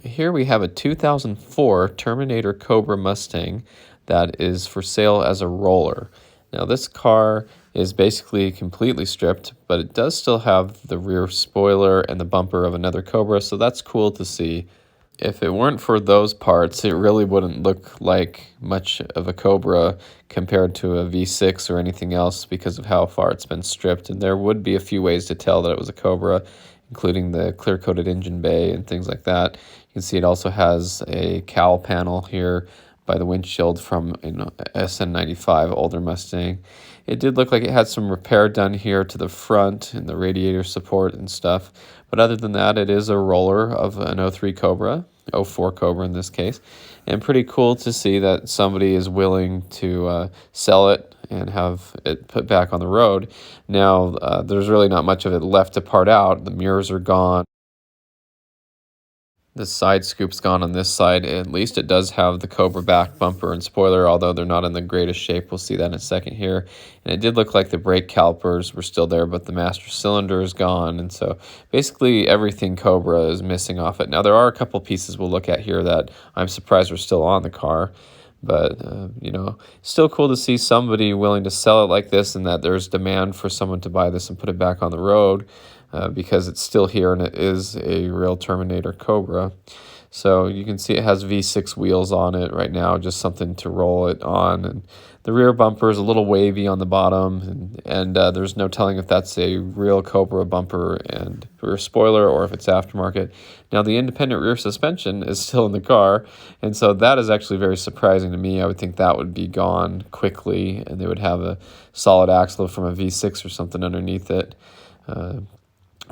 Here we have a 2004 Terminator Cobra Mustang that is for sale as a roller. Now this car is basically completely stripped, but it does still have the rear spoiler and the bumper of another Cobra, so that's cool to see. If it weren't for those parts, it really wouldn't look like much of a Cobra compared to a V6 or anything else because of how far it's been stripped. And there would be a few ways to tell that it was a Cobra, including the clear-coated engine bay and things like that. You can see it also has a cowl panel here by the windshield from an SN95 older Mustang. It did look like it had some repair done here to the front and the radiator support and stuff. But other than that, it is a roller of an 03 Cobra, 04 Cobra in this case. And pretty cool to see that somebody is willing to sell it and have it put back on the road. Now, there's really not much of it left to part out. The mirrors are gone. The side scoop's gone on this side. At least it does have the Cobra back bumper and spoiler, although they're not in the greatest shape. We'll see that in a second here. And it did look like the brake calipers were still there, but the master cylinder is gone. And so basically everything Cobra is missing off it. Now there are a couple pieces we'll look at here that I'm surprised are still on the car. But, still cool to see somebody willing to sell it like this and that there's demand for someone to buy this and put it back on the road because it's still here and it is a real Terminator Cobra. So you can see it has V6 wheels on it right now, just something to roll it on. And the rear bumper is a little wavy on the bottom, and there's no telling if that's a real Cobra bumper and rear spoiler or if it's aftermarket. Now, the independent rear suspension is still in the car, and so that is actually very surprising to me. I would think that would be gone quickly, and they would have a solid axle from a V6 or something underneath it.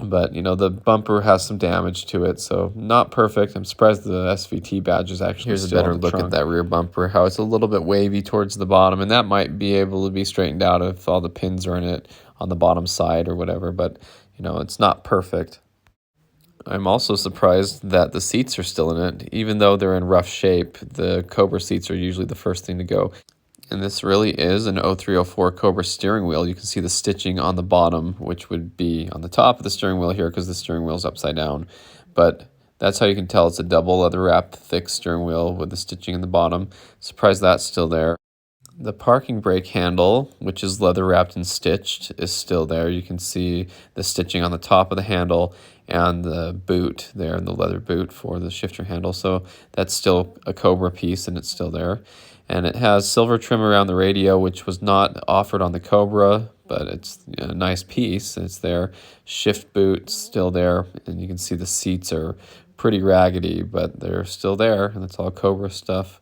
But, the bumper has some damage to it, so not perfect. I'm surprised the SVT badge is actually Here's a still better on the look trunk. at that rear bumper, how it's a little bit wavy towards the bottom, and that might be able to be straightened out if all the pins are in it on the bottom side or whatever, but, it's not perfect. I'm also surprised that the seats are still in it. Even though they're in rough shape, the Cobra seats are usually the first thing to go. And this really is an 0304 Cobra steering wheel. You can see the stitching on the bottom, which would be on the top of the steering wheel here because the steering wheel is upside down. But that's how you can tell it's a double leather wrapped thick steering wheel with the stitching in the bottom. Surprised that's still there. The parking brake handle, which is leather wrapped and stitched, is still there. You can see the stitching on the top of the handle and the boot there, the leather boot for the shifter handle. So that's still a Cobra piece and it's still there. And it has silver trim around the radio, which was not offered on the Cobra, but it's a nice piece. It's there. Shift boot still there, and you can see the seats are pretty raggedy, but they're still there, and it's all Cobra stuff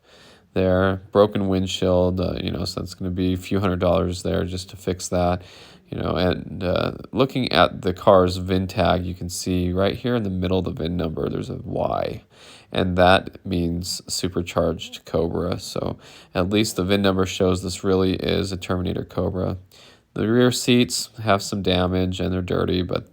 there. Broken windshield, so it's going to be a few $100s there just to fix that. And looking at the car's VIN tag, you can see right here in the middle of the VIN number, there's a Y. And that means supercharged Cobra. So at least the VIN number shows this really is a Terminator Cobra. The rear seats have some damage and they're dirty, but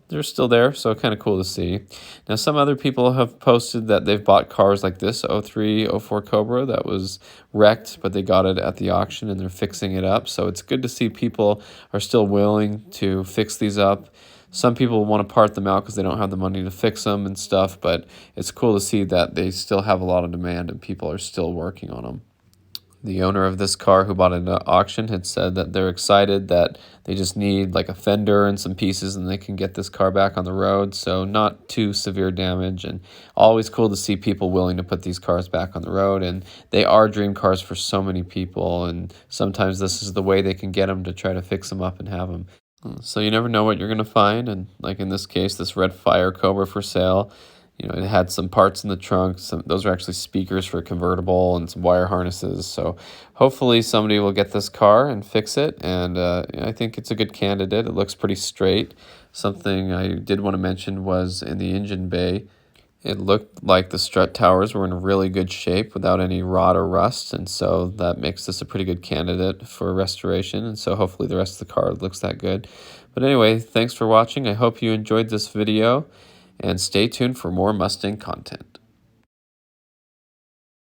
they're still there, so kind of cool to see. Now, some other people have posted that they've bought cars like this 03, 04 Cobra that was wrecked, but they got it at the auction and they're fixing it up. So it's good to see people are still willing to fix these up. Some people want to part them out because they don't have the money to fix them and stuff, but it's cool to see that they still have a lot of demand and people are still working on them. The owner of this car who bought it at auction had said that they're excited that they just need like a fender and some pieces and they can get this car back on the road. So not too severe damage, and always cool to see people willing to put these cars back on the road. And they are dream cars for so many people, and sometimes this is the way they can get them to try to fix them up and have them. So you never know what you're going to find. And like in this case, this red fire Cobra for sale. It had some parts in the trunk. Those are actually speakers for a convertible and some wire harnesses. So hopefully somebody will get this car and fix it. And I think it's a good candidate. It looks pretty straight. Something I did want to mention was in the engine bay, it looked like the strut towers were in really good shape without any rot or rust. And so that makes this a pretty good candidate for restoration. And so hopefully the rest of the car looks that good. But anyway, thanks for watching. I hope you enjoyed this video. And stay tuned for more Mustang content.